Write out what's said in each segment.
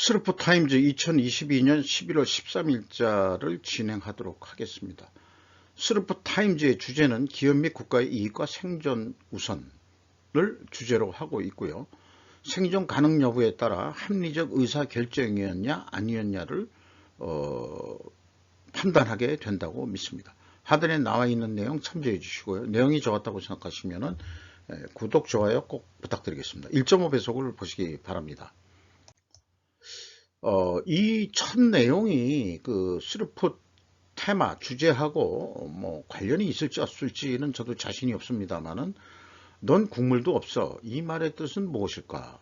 스루프타임즈 2022년 11월 13일자를 진행하도록 하겠습니다. 스루프타임즈의 주제는 기업 및 국가의 이익과 생존 우선을 주제로 하고 있고요. 생존 가능 여부에 따라 합리적 의사결정이었냐 아니었냐를 판단하게 된다고 믿습니다. 하단에 나와 있는 내용 참조해 주시고요. 내용이 좋았다고 생각하시면 구독, 좋아요 꼭 부탁드리겠습니다. 1.5배속을 보시기 바랍니다. 이 첫 내용이 그 스루프 테마 주제하고 뭐 관련이 있을지 없을지는 저도 자신이 없습니다만은 넌 국물도 없어, 이 말의 뜻은 무엇일까?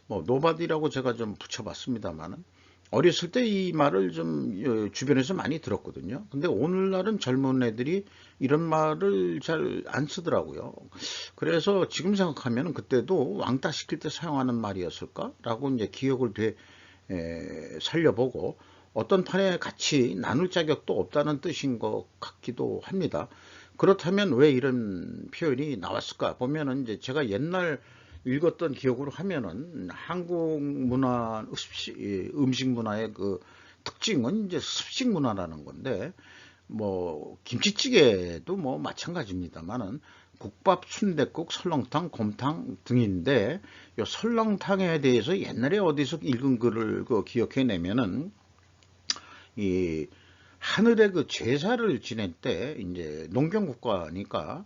노바디라고 제가 좀 붙여봤습니다만은 어렸을 때 이 말을 좀 주변에서 많이 들었거든요. 근데 오늘날은 젊은 애들이 이런 말을 잘 안 쓰더라고요. 그래서 지금 생각하면 그때도 왕따 시킬 때 사용하는 말이었을까라고 이제 기억을 살려보고 어떤 판에 같이 나눌 자격도 없다는 뜻인 것 같기도 합니다. 그렇다면 왜 이런 표현이 나왔을까 보면은 이제 제가 옛날 읽었던 기억으로 하면은 한국 문화, 음식 문화의 그 특징은 이제 습식 문화라는 건데, 김치찌개도 마찬가지입니다만은 국밥, 순댓국, 설렁탕, 곰탕 등인데, 요 설렁탕에 대해서 옛날에 어디서 읽은 글을 기억해내면은 이 하늘에 그 제사를 지낼 때 이제 농경국가니까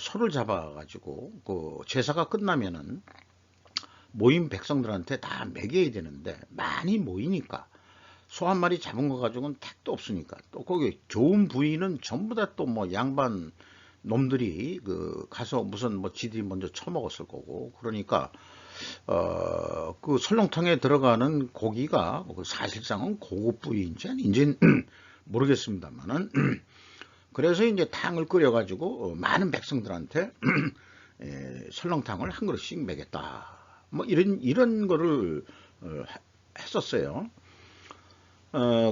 소를 잡아가지고 그 제사가 끝나면은 모인 백성들한테 다 먹여야 되는데, 많이 모이니까 소 한 마리 잡은 거 가지고는 택도 없으니까 또 거기 좋은 부위는 전부 다 또 양반 놈들이 가서 무슨 지들이 먼저 처먹었을 거고, 그러니까 그 설렁탕에 들어가는 고기가 사실상은 고급 부위인지 아닌지는 모르겠습니다만은 그래서 이제 탕을 끓여 가지고 많은 백성들한테 설렁탕을 한 그릇씩 먹였다, 이런 거를 했었어요.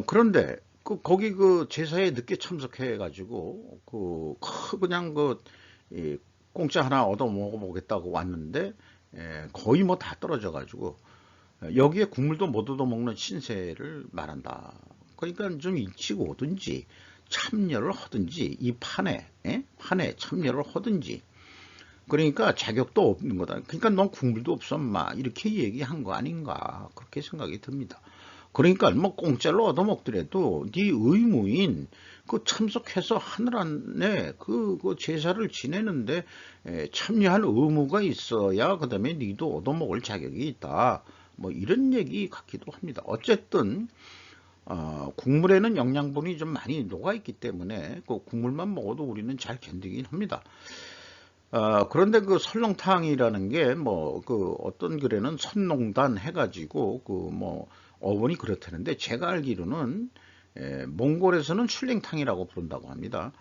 그런데 거기 제사에 늦게 참석해 가지고 그냥 공짜 하나 얻어 먹어보겠다고 왔는데 거의 다 떨어져 가지고 여기에 국물도 못 얻어 먹는 신세를 말한다. 그러니까 좀 일찍 오든지 참여를 하든지, 이 판에 참여를 하든지, 그러니까 자격도 없는 거다. 그러니까 넌 국물도 없어 마, 이렇게 얘기한 거 아닌가, 그렇게 생각이 듭니다. 그러니까 공짜로 얻어먹더라도 네 의무인 참석해서 하늘 안에 그 제사를 지내는데 참여할 의무가 있어야 그 다음에 니도 얻어먹을 자격이 있다, 이런 얘기 같기도 합니다. 어쨌든 국물에는 영양분이 좀 많이 녹아있기 때문에 국물만 먹어도 우리는 잘 견디긴 합니다. 그런데 설렁탕이라는 게 어떤 글에는 선농단 해가지고 어원이 그렇다는데, 제가 알기로는 몽골에서는 출랭탕이라고 부른다고 합니다.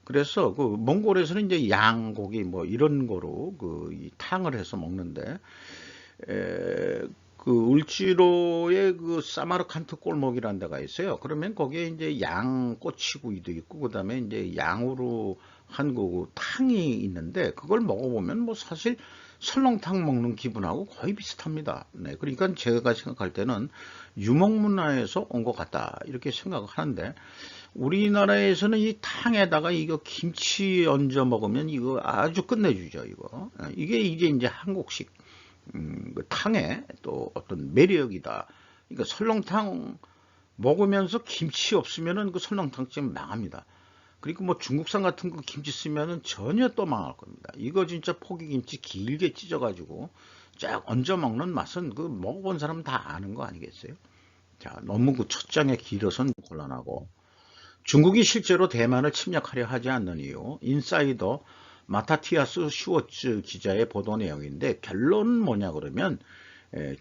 그래서 몽골에서는 이제 양고기 이런 거로 이 탕을 해서 먹는데, 울지로의 사마르칸트 골목이라는 데가 있어요. 그러면 거기에 이제 양 꼬치구이도 있고, 그 다음에 이제 양으로 한 탕이 있는데, 그걸 먹어보면 사실 설렁탕 먹는 기분하고 거의 비슷합니다. 네, 그러니까 제가 생각할 때는 유목문화에서 온 것 같다, 이렇게 생각을 하는데, 우리나라에서는 이 탕에다가 이거 김치 얹어 먹으면 이거 아주 끝내주죠. 이게 이제 한국식 탕의 또 어떤 매력이다. 그러니까 설렁탕 먹으면서 김치 없으면은 설렁탕집 망합니다. 그리고 중국산 같은 거 김치 쓰면은 전혀 또 망할 겁니다. 이거 진짜 포기김치 길게 찢어가지고 쫙 얹어 먹는 맛은 먹어본 사람은 다 아는 거 아니겠어요? 자, 너무 첫 장에 길어서는 곤란하고, 중국이 실제로 대만을 침략하려 하지 않는 이유, 인사이더 마타티아스 슈워츠 기자의 보도 내용인데, 결론은 뭐냐 그러면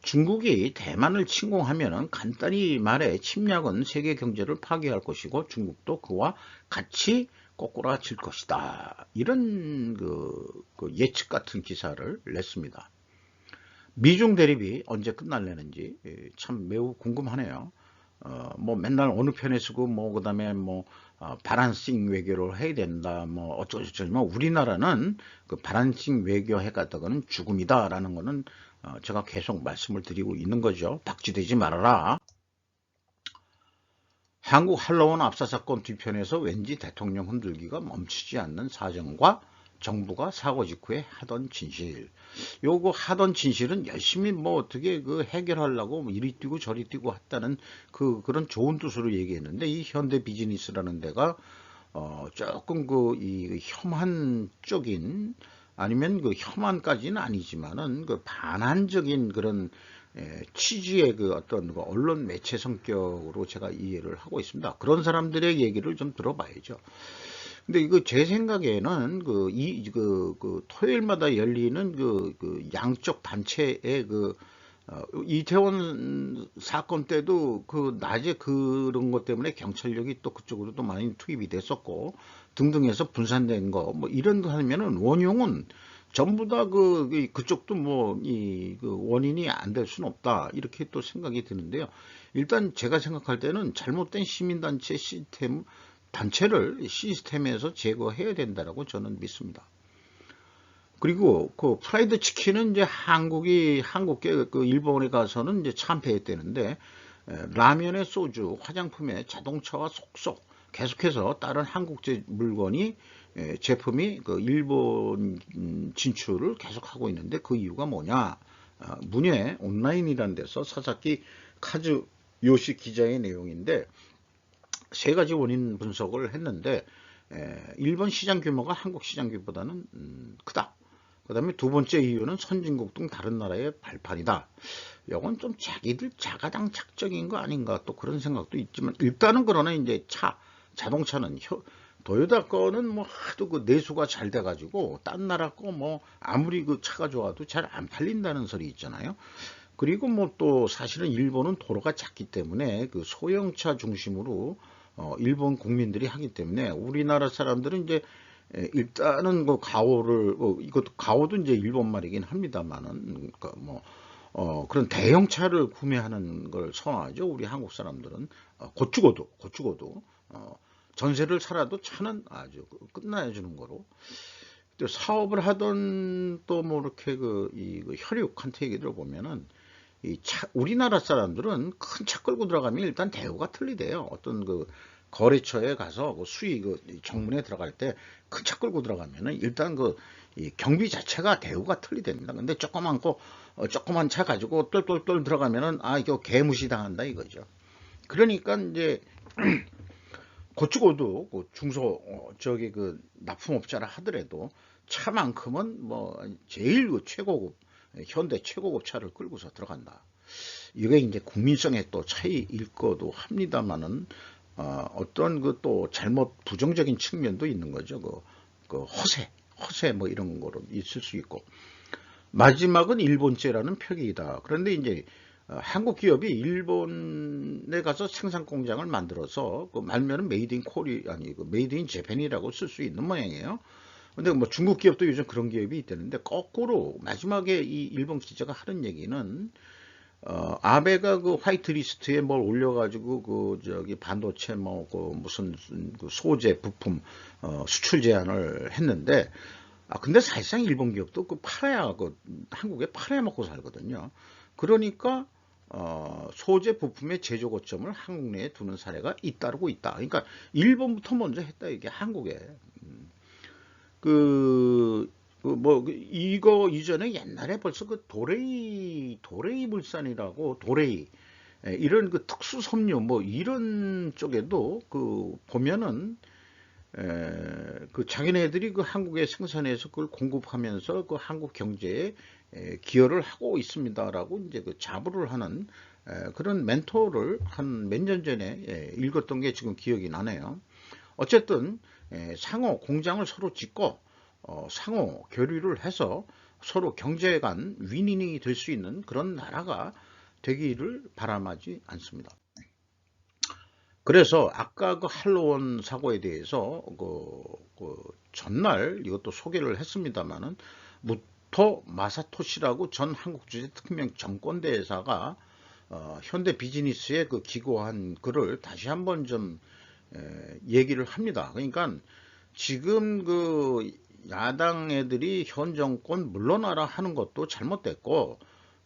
중국이 대만을 침공하면 간단히 말해 침략은 세계 경제를 파괴할 것이고 중국도 그와 같이 꼬꾸라질 것이다, 이런 예측 같은 기사를 냈습니다. 미중 대립이 언제 끝날려는지 참 매우 궁금하네요. 맨날 어느 편에 쓰고 그 다음에 바란싱 외교를 해야 된다, 뭐 어쩌고저쩌고. 우리나라는 그 바란싱 외교 해가다가는 죽음이다라는 거는 제가 계속 말씀을 드리고 있는 거죠. 박쥐되지 말아라. 한국 한러원 압사 사건 뒤편에서 왠지 대통령 흔들기가 멈추지 않는 사정과 정부가 사고 직후에 하던 진실. 요거 하던 진실은 열심히 뭐 어떻게 그 해결하려고 뭐 이리 뛰고 저리 뛰고 했다는 그런 좋은 뜻으로 얘기했는데, 이 현대 비즈니스라는 데가 조금 이 혐한 쪽인, 아니면 그 혐한까지는 아니지만은 그 반한적인 그런 취지의 그 어떤 그 언론 매체 성격으로 제가 이해를 하고 있습니다. 그런 사람들의 얘기를 좀 들어봐야죠. 근데 이거 제 생각에는 그 토요일마다 열리는 그 양쪽 단체의 이태원 사건 때도 그 낮에 그런 것 때문에 경찰력이 또 그쪽으로 도 많이 투입이 됐었고 등등해서 분산된 거 뭐 이런 거 하면은 원흉은 전부 다 그쪽도 뭐 그 원인이 안 될 수는 없다, 이렇게 또 생각이 드는데요. 일단 제가 생각할 때는 잘못된 시민단체 단체를 시스템에서 제거해야 된다라고 저는 믿습니다. 그리고 그 프라이드 치킨은 이제 한국계 그 일본에 가서는 이제 참패했다는데, 라면에 소주, 화장품에 자동차와 속속 계속해서 다른 한국제 물건이 제품이 그 일본 진출을 계속하고 있는데, 그 이유가 뭐냐? 문예 온라인이라는 데서 사사키 카즈요시 기자의 내용인데, 세 가지 원인 분석을 했는데, 일본 시장 규모가 한국 시장 규모보다는 크다. 그 다음에 두 번째 이유는 선진국 등 다른 나라의 발판이다. 이건 좀 자기들 자가당착적인 거 아닌가, 또 그런 생각도 있지만, 일단은 그러나 이제 자동차는 도요타 거는 뭐 하도 그 내수가 잘 돼가지고 딴 나라 거 뭐 아무리 그 차가 좋아도 잘 안 팔린다는 소리 있잖아요. 그리고 뭐 또 사실은 일본은 도로가 작기 때문에 그 소형차 중심으로 일본 국민들이 하기 때문에, 우리나라 사람들은 이제 일단은 그 가오를 이것도 가오도 이제 일본 말이긴 합니다만은 그런 대형차를 구매하는 걸 선호하죠. 우리 한국 사람들은 곧 죽어도 전세를 살아도 차는 아주 끝나야 주는 거로. 또 사업을 하던 또 뭐 이렇게 이 혈육한테 얘기 들어보면은 우리나라 사람들은 큰 차 끌고 들어가면 일단 대우가 틀리대요. 어떤 그 거래처에 가서 정문에 들어갈 때 큰 차 끌고 들어가면은 일단 이 경비 자체가 대우가 틀리답니다. 근데 조그만 차 가지고 똘똘똘 들어가면은 이거 개무시 당한다 이거죠. 그러니까 이제 고치고도 납품업자라 하더라도 차만큼은 뭐 제일 최고급, 현대 최고급 차를 끌고서 들어간다. 이게 이제 국민성의 또 차이일 거도 합니다만은, 어떤 또 잘못 부정적인 측면도 있는 거죠. 허세 뭐 이런 거로 있을 수 있고. 마지막은 일본제라는 표기이다. 그런데 이제 한국 기업이 일본에 가서 생산 공장을 만들어서 말면은 메이드 인 코리 아니고 메이드 인 재팬이라고 쓸 수 있는 모양이에요. 근데 뭐 중국 기업도 요즘 그런 기업이 있다는데, 거꾸로 마지막에 이 일본 기자가 하는 얘기는 아베가 그 화이트 리스트에 뭘 올려가지고 반도체 무슨 소재 부품 수출 제한을 했는데, 근데 사실상 일본 기업도 한국에 팔아야 먹고 살거든요. 그러니까 소재 부품의 제조 거점을 한국 내에 두는 사례가 잇따르고 있다. 그러니까 일본부터 먼저 했다 이게 한국에. 이거 이전에 옛날에 벌써 도레이 물산이라고, 이런 특수 섬유 뭐 이런 쪽에도 보면은 자기네들이 한국에 생산해서 그걸 공급하면서 한국 경제에 기여를 하고 있습니다라고 이제 자부를 하는 그런 멘토를 한 몇 년 전에 읽었던 게 지금 기억이 나네요. 어쨌든 상호 공장을 서로 짓고 상호 교류를 해서 서로 경제 간 윈윈이 될 수 있는 그런 나라가 되기를 바람하지 않습니다. 그래서 아까 할로원 사고에 대해서 전날 이것도 소개를 했습니다만은, 무토 마사토시라고 전 한국주재특명 정권대사가 현대 비즈니스에 기고한 글을 다시 한번 좀 얘기를 합니다. 그러니까 지금 그 야당 애들이 현 정권 물러나라 하는 것도 잘못됐고,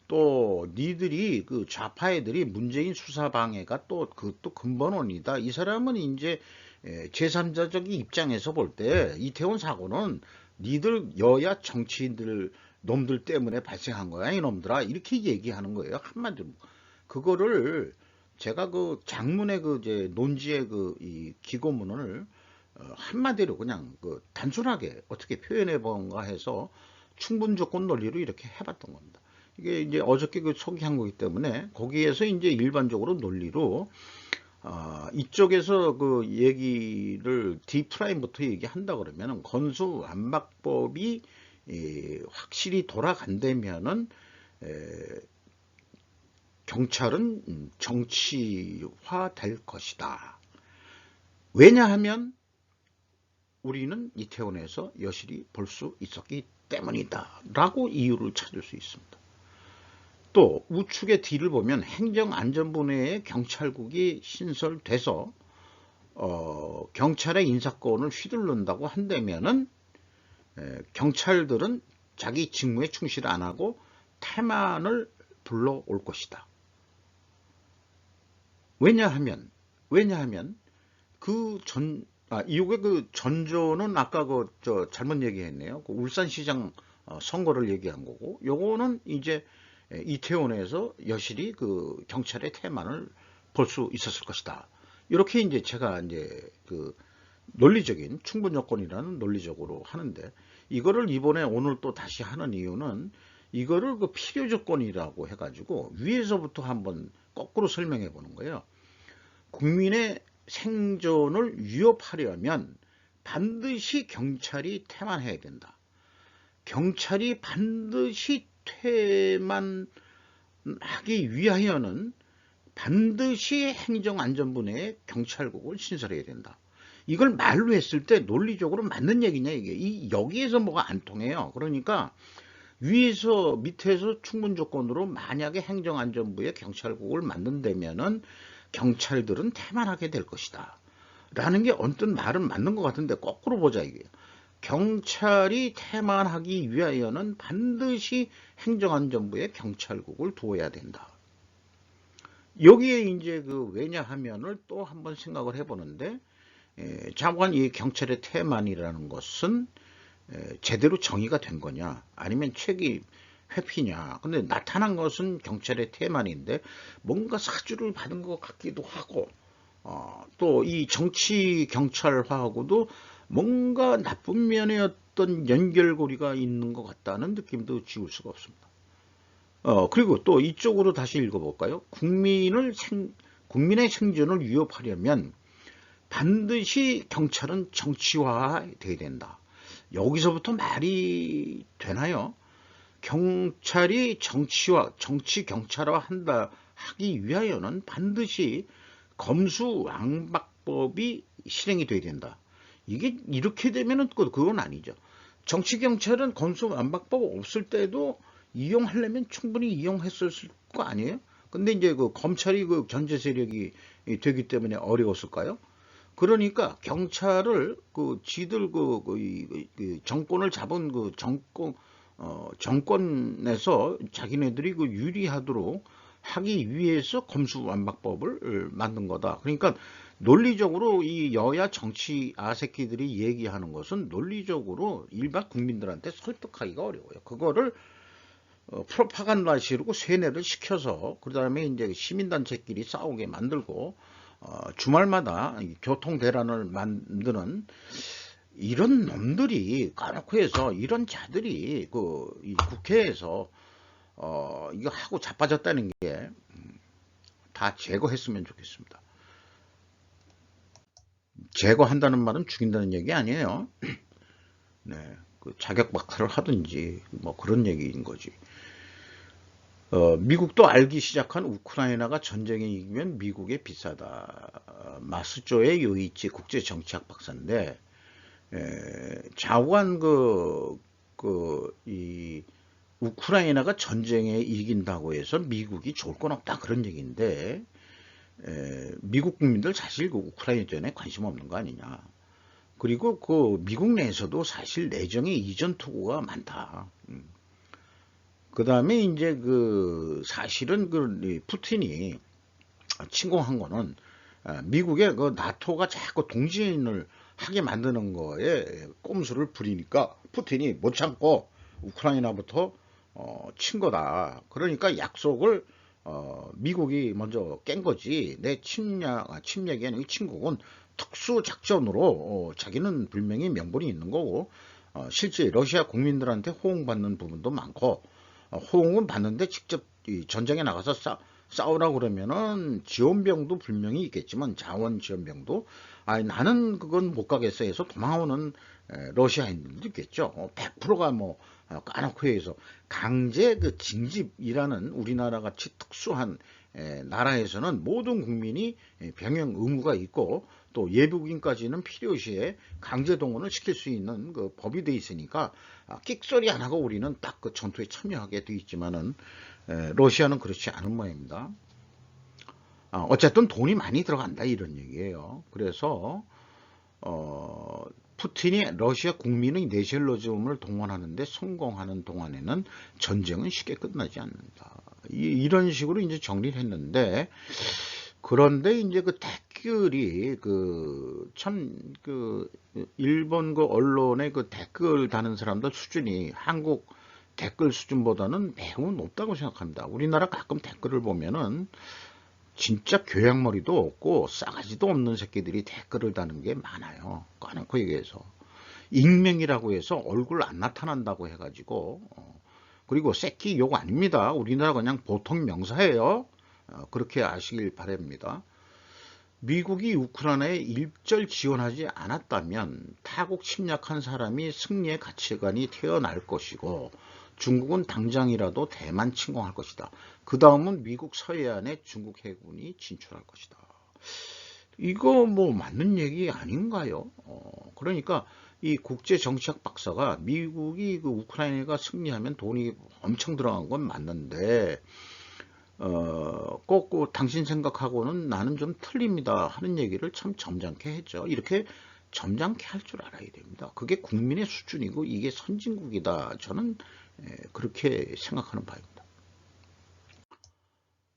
또 니들이 그 좌파 애들이 문재인 수사 방해가 또 그것도 근본원이다. 이 사람은 이제 제3자적인 입장에서 볼 때 이태원 사고는 니들 여야 정치인들 놈들 때문에 발생한 거야 이놈들아, 이렇게 얘기하는 거예요. 한마디로 그거를 제가 그 장문의 그 이제 논지의 그 이 기고문을 한마디로 그냥 그 단순하게 어떻게 표현해 본가 해서 충분 조건 논리로 이렇게 해봤던 겁니다. 이게 이제 어저께 그 소개한 거기 때문에 거기에서 이제 일반적으로 논리로 이쪽에서 그 얘기를 D프라임부터 얘기한다 그러면은 건수안박법이 확실히 돌아간다면은 경찰은 정치화 될 것이다. 왜냐하면 우리는 이태원에서 여실히 볼 수 있었기 때문이다 라고 이유를 찾을 수 있습니다. 또 우측의 D를 보면 행정안전부 내에 경찰국이 신설돼서 경찰의 인사권을 휘둘른다고 한다면은 경찰들은 자기 직무에 충실 안 하고 태만을 불러올 것이다. 왜냐하면 이게 그 전조는 아까 잘못 얘기했네요. 그 울산시장 선거를 얘기한 거고, 요거는 이제 이태원에서 여실히 그 경찰의 태만을 볼 수 있었을 것이다. 이렇게 이제 제가 이제 그 논리적인 충분 요건이라는 논리적으로 하는데, 이거를 이번에 오늘 또 다시 하는 이유는 이거를 그 필요 조건이라고 해가지고 위에서부터 한번 거꾸로 설명해 보는 거예요. 국민의 생존을 위협하려면 반드시 경찰이 태만해야 된다. 경찰이 반드시 퇴만하기 위하여는 반드시 행정안전부 내에 경찰국을 신설해야 된다. 이걸 말로 했을 때 논리적으로 맞는 얘기냐 이게. 여기에서 뭐가 안 통해요. 그러니까 위에서 밑에서 충분 조건으로 만약에 행정안전부에 경찰국을 만든다면은 경찰들은 태만하게 될 것이다 라는 게 언뜻 말은 맞는 것 같은데, 거꾸로 보자 이게. 경찰이 태만하기 위하여는 반드시 행정안전부에 경찰국을 두어야 된다. 여기에 이제 그 왜냐하면을 또 한번 생각을 해보는데, 자관 이 경찰의 태만이라는 것은 제대로 정의가 된 거냐, 아니면 책임 회피냐. 근데 나타난 것은 경찰의 태만인데 뭔가 사주를 받은 것 같기도 하고, 또 이 정치 경찰화하고도 뭔가 나쁜 면의 어떤 연결고리가 있는 것 같다는 느낌도 지울 수가 없습니다. 그리고 또 이쪽으로 다시 읽어볼까요? 국민의 생존을 위협하려면 반드시 경찰은 정치화돼야 된다. 여기서부터 말이 되나요? 경찰이 정치 경찰화 하기 위하여는 반드시 검수완박법이 실행이 돼야 된다. 이게 이렇게 되면은 그건 아니죠. 정치 경찰은 검수완박법 없을 때도 이용하려면 충분히 이용했을 거 아니에요? 근데 이제 그 검찰이 그 견제 세력이 되기 때문에 어려웠을까요? 그러니까 경찰을 그 지들 그 정권을 잡은 그 정권에서 자기네들이 그 유리하도록 하기 위해서 검수완박법을 만든 거다. 그러니까 논리적으로 이 여야 정치 아새끼들이 얘기하는 것은 논리적으로 일반 국민들한테 설득하기가 어려워요. 그거를 프로파간다식으로 세뇌를 시켜서 그 다음에 이제 시민단체끼리 싸우게 만들고 주말마다 교통 대란을 만드는 이런 놈들이 까놓고 해서, 이런 자들이 이 국회에서 이거 하고 자빠졌다는 게 다 제거했으면 좋겠습니다. 제거한다는 말은 죽인다는 얘기 아니에요. 네, 그 자격 박탈을 하든지 뭐 그런 얘기인 거지. 미국도 알기 시작한 우크라이나가 전쟁에 이기면 미국에 비싸다. 마스조의 요이치 국제정치학 박사인데, 좌우한 이 우크라이나가 전쟁에 이긴다고 해서 미국이 좋을 건 없다 그런 얘기인데, 미국 국민들 사실 그 우크라이나전에 관심 없는 거 아니냐. 그리고 그 미국 내에서도 사실 내정의 이전 투구가 많다. 그 다음에 이제 그 사실은 그 푸틴이 침공한 거는 미국의 그 나토가 자꾸 동지인을 하게 만드는 거에 꼼수를 부리니까 푸틴이 못 참고 우크라이나부터 친 거다. 그러니까 약속을 미국이 먼저 깬 거지. 내 침략이 아니고 침공은 특수작전으로 자기는 분명히 명분이 있는 거고 실제 러시아 국민들한테 호응받는 부분도 많고 호응은 받는데 직접 전쟁에 나가서 싸우라 그러면은 지원병도 분명히 있겠지만 자원 지원병도 나는 그건 못 가겠어 해서 도망오는 러시아인들도 있겠죠. 100%가 뭐 까놓고 해서 강제 그 징집이라는 우리나라 같이 특수한 나라에서는 모든 국민이 병영 의무가 있고 또 예비국인까지는 필요시에 강제 동원을 시킬 수 있는 그 법이 돼 있으니까 끽소리 안 하고 우리는 딱 그 전투에 참여하게 돼 있지만은 러시아는 그렇지 않은 모양입니다. 어쨌든 돈이 많이 들어간다 이런 얘기예요. 그래서 푸틴이 러시아 국민의 내셔널리즘을 동원하는데 성공하는 동안에는 전쟁은 쉽게 끝나지 않는다. 이런 식으로 이제 정리를 했는데 그런데 이제 그 댓글이 그 일본 그 언론의 그 댓글 다는 사람들 수준이 한국 댓글 수준보다는 매우 높다고 생각합니다. 우리나라 가끔 댓글을 보면은 진짜 교양머리도 없고 싸가지도 없는 새끼들이 댓글을 다는 게 많아요. 까놓고 얘기해서 익명이라고 해서 얼굴 안 나타난다고 해가지고 그리고 새끼 욕 아닙니다. 우리나라 그냥 보통 명사예요. 그렇게 아시길 바랍니다. 미국이 우크라이나에 일절 지원하지 않았다면 타국 침략한 사람이 승리의 가치관이 태어날 것이고 중국은 당장이라도 대만 침공할 것이다. 그 다음은 미국 서해안에 중국 해군이 진출할 것이다. 이거 뭐 맞는 얘기 아닌가요? 그러니까 이 국제정치학 박사가 미국이 그 우크라이나가 승리하면 돈이 엄청 들어간 건 맞는데 꼭 당신 생각하고는 나는 좀 틀립니다 하는 얘기를 참 점잖게 했죠. 이렇게 점잖게 할 줄 알아야 됩니다. 그게 국민의 수준이고 이게 선진국이다. 저는 그렇게 생각하는 바입니다.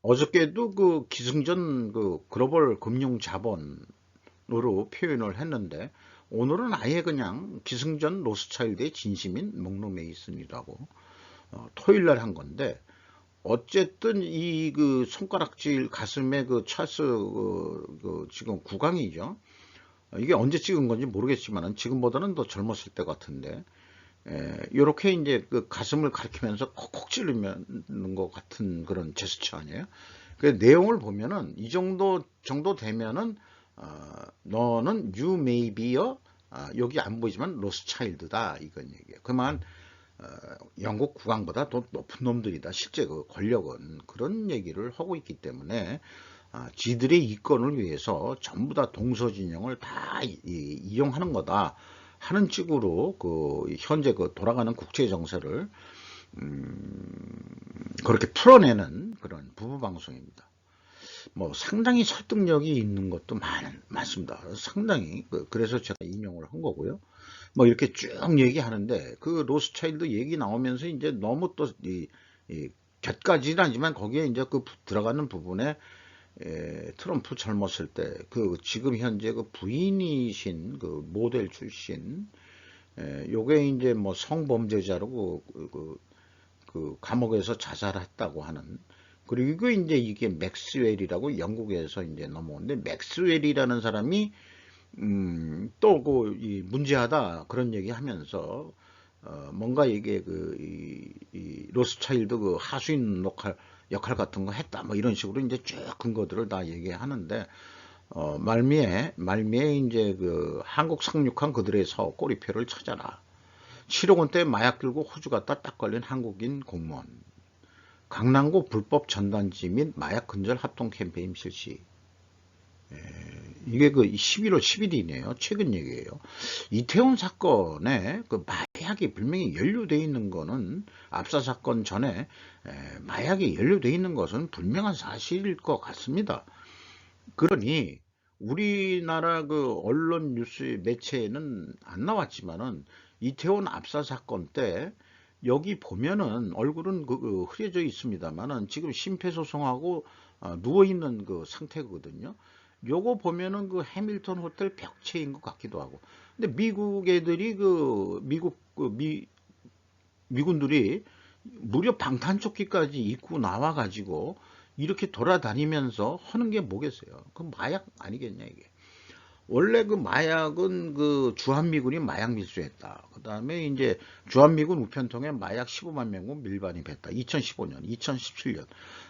어저께도 그 기승전 그 글로벌 금융 자본으로 표현을 했는데 오늘은 아예 그냥 기승전 로스차일드의 진심인 목로 메이슨이라고 토요일 날 한 건데 어쨌든 이 그 손가락질 가슴에 그 찰스 지금 구강이죠. 이게 언제 찍은 건지 모르겠지만은 지금보다는 더 젊었을 때 같은데 이렇게 이제 그 가슴을 가리키면서 콕콕 찌르는 것 같은 그런 제스처 아니에요? 그 내용을 보면은 이 정도 되면은 너는 you may be a 여기 안 보이지만 로스차일드다 이건 얘기예요. 그만 영국 국왕보다 더 높은 놈들이다. 실제 그 권력은 그런 얘기를 하고 있기 때문에 지들의 이권을 위해서 전부 다 동서진영을 다 이용하는 거다 하는 식으로 그 현재 그 돌아가는 국제 정세를 그렇게 풀어내는 그런 부부 방송입니다. 뭐 상당히 설득력이 있는 것도 많습니다. 상당히 그래서 제가 인용을 한 거고요. 뭐 이렇게 쭉 얘기하는데 그 로스차일드 얘기 나오면서 이제 너무 또 곁가지는 아니지만 거기에 이제 그 들어가는 부분에 트럼프 젊었을 때 그 지금 현재 그 부인이신 그 모델 출신 요게 이제 뭐 성범죄자로 그 감옥에서 자살했다고 하는 그리고 이제 이게 맥스웰이라고 영국에서 이제 넘어오는데 맥스웰이라는 사람이 또 그 문제하다 그런 얘기 하면서 뭔가 이게 이 로스차일드 그 하수인 역할 같은 거 했다 뭐 이런 식으로 이제 쭉 근거들을 다 얘기하는데 말미에 이제 그 한국 상륙한 그들의 사업 꼬리표를 찾아라. 7억 원대 마약 들고 호주 갔다 딱 걸린 한국인 공무원. 강남구 불법 전단지 및 마약 근절 합동 캠페인 실시. 이게 그 11월 10일이네요. 최근 얘기예요. 이태원 사건에 그 마약이 분명히 연루되어 있는 거는 압사 사건 전에 마약이 연루되어 있는 것은 분명한 사실일 것 같습니다. 그러니 우리나라 그 언론 뉴스 매체에는 안 나왔지만은 이태원 압사 사건 때 여기 보면은 얼굴은 흐려져 있습니다만은 지금 심폐소생하고 누워 있는 그 상태거든요. 요거 보면은 그 해밀턴 호텔 벽체인 것 같기도 하고. 근데 미국 애들이 미국 미군들이 무려 방탄조끼까지 입고 나와가지고 이렇게 돌아다니면서 하는 게 뭐겠어요? 그 마약 아니겠냐 이게. 원래 그 마약은 그 주한미군이 마약 밀수했다. 그 다음에 이제 주한미군 우편통에 마약 15만 명분 밀반입했다. 2015년, 2017년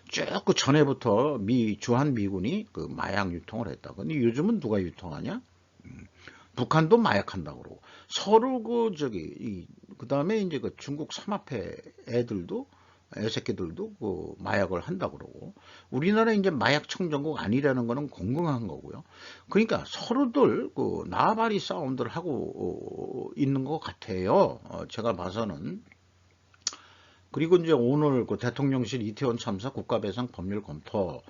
쭉 그 전에부터 주한미군이 그 마약 유통을 했다. 근데 요즘은 누가 유통하냐? 북한도 마약한다고 그러고 서로 그 다음에 이제 그 중국 삼합회 애들도 애새끼들도 그 마약을 한다고 그러고 우리나라 이제 마약 청정국 아니라는 거는 공공한 거고요. 그러니까 서로들 그 나발이 싸움들 하고 있는 것 같아요. 제가 봐서는. 그리고 이제 오늘 그 대통령실 이태원 참사 국가배상 법률 검토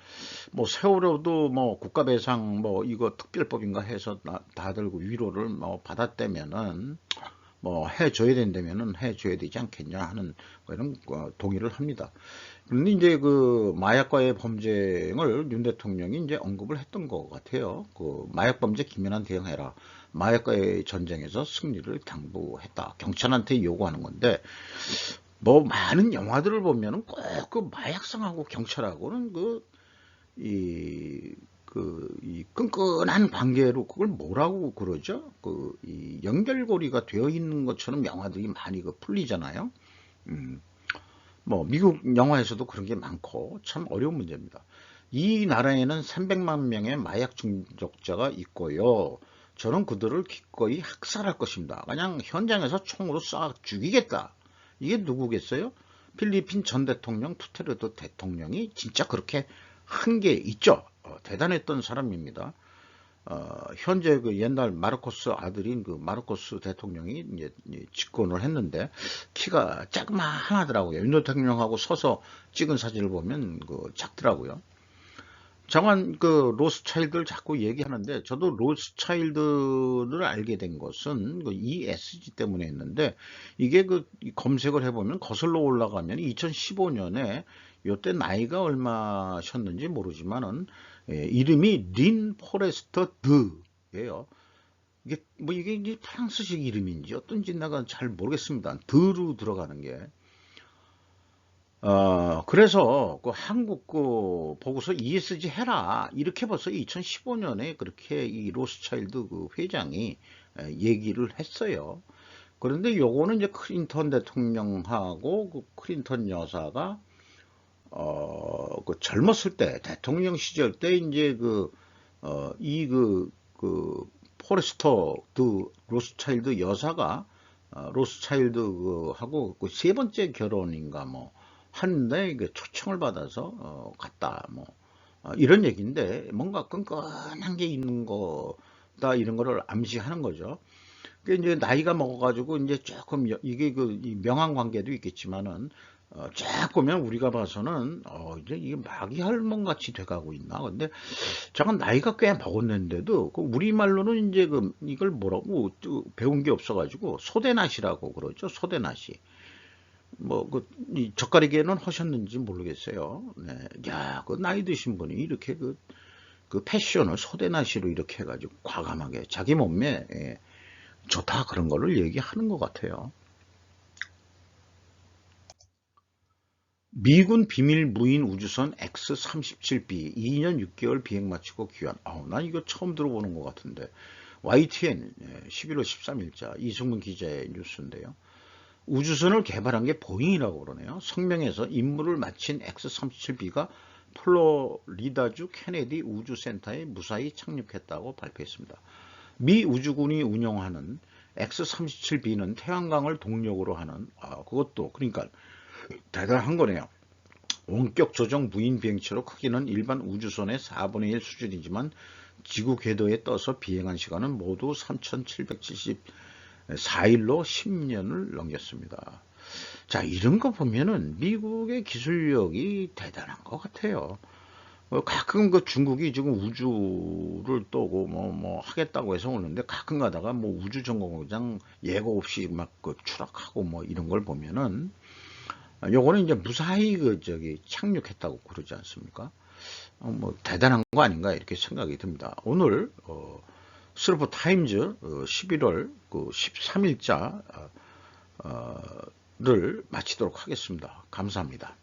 뭐 세월호도 뭐 국가배상 뭐 이거 특별법인가 해서 다들 그 위로를 뭐 받았다면은 뭐 해줘야 된다면은 해줘야 되지 않겠냐 하는 그런 동의를 합니다. 그런데 이제 그 마약과의 범죄를 윤 대통령이 이제 언급을 했던 것 같아요. 그 마약 범죄 기민한 대응해라. 마약과의 전쟁에서 승리를 당부했다. 경찰한테 요구하는 건데 뭐 많은 영화들을 보면은 꼭 그 마약상하고 경찰하고는 이 끈끈한 관계로 그걸 뭐라고 그러죠? 이 연결고리가 되어 있는 것처럼 영화들이 많이 풀리잖아요. 음, 뭐 미국 영화에서도 그런 게 많고 참 어려운 문제입니다. 이 나라에는 300만 명의 마약 중독자가 있고요. 저는 그들을 기꺼이 학살할 것입니다. 그냥 현장에서 총으로 쏴 죽이겠다. 이게 누구겠어요? 필리핀 전 대통령 투테르도 대통령이 진짜 그렇게 한 게 있죠. 대단했던 사람입니다. 현재 그 옛날 마르코스 아들인 그 마르코스 대통령이 이제 집권을 했는데 키가 자그마하더라고요. 윤 대통령하고 서서 찍은 사진을 보면 작더라고요. 정한 로스차일드를 자꾸 얘기하는데 저도 로스차일드를 알게 된 것은 ESG 때문에 했는데 이게 검색을 해보면 거슬러 올라가면 2015년에 요때 나이가 얼마셨는지 모르지만은 이름이 린 포레스터 드예요. 이게 이제 프랑스식 이름인지 어떤지 내가 잘 모르겠습니다. 드로 들어가는 게. 그래서 한국 보고서 ESG 해라. 이렇게 벌써 2015년에 그렇게 이 로스차일드 회장이 얘기를 했어요. 그런데 요거는 이제 클린턴 대통령하고 클린턴 여사가 젊었을 때 대통령 시절 때 이제 포레스터 로스차일드 여사가 로스차일드 하고 세 번째 결혼인가 뭐 하는데 초청을 받아서 갔다 뭐 이런 얘기인데 뭔가 끈끈한 게 있는 거다 이런 거를 암시하는 거죠. 이제 나이가 먹어가지고 이제 조금 이게 이 명한 관계도 있겠지만은 쫙 보면 우리가 봐서는 이제 이게 마귀 할멈 같이 돼가고 있나. 근데 잠깐 나이가 꽤 먹었는데도 우리말로는 이제 이걸 뭐라고 배운 게 없어가지고 소대낫이라고 그러죠. 소대낫이. 뭐, 이 젓가리개는 하셨는지 모르겠어요. 네. 야, 나이 드신 분이 이렇게 패션을 소대나시로 이렇게 해가지고 과감하게 자기 몸매 좋다 그런 거를 얘기하는 것 같아요. 미군 비밀 무인 우주선 X-37B 2년 6개월 비행 마치고 귀환. 난 이거 처음 들어보는 것 같은데. YTN 11월 13일자 이승문 기자의 뉴스인데요. 우주선을 개발한 게 보잉이라고 그러네요. 성명에서 임무를 마친 X-37B가 플로리다주 케네디 우주센터에 무사히 착륙했다고 발표했습니다. 미 우주군이 운영하는 X-37B는 태양광을 동력으로 하는 그것도 그러니까 대단한 거네요. 원격 조정 무인 비행체로 크기는 일반 우주선의 4분의 1 수준이지만 지구 궤도에 떠서 비행한 시간은 모두 3,774일로 10년을 넘겼습니다. 자, 이런 거 보면은 미국의 기술력이 대단한 것 같아요. 가끔 그 중국이 지금 우주를 떠고 뭐 하겠다고 해서 오는데 가끔 가다가 뭐 우주정거장 예고 없이 막 그 추락하고 뭐 이런 걸 보면은 요거는 이제 무사히 그 저기 착륙했다고 그러지 않습니까? 뭐 대단한 거 아닌가 이렇게 생각이 듭니다. 오늘 슬로프 타임즈 11월 그 13일자를 마치도록 하겠습니다. 감사합니다.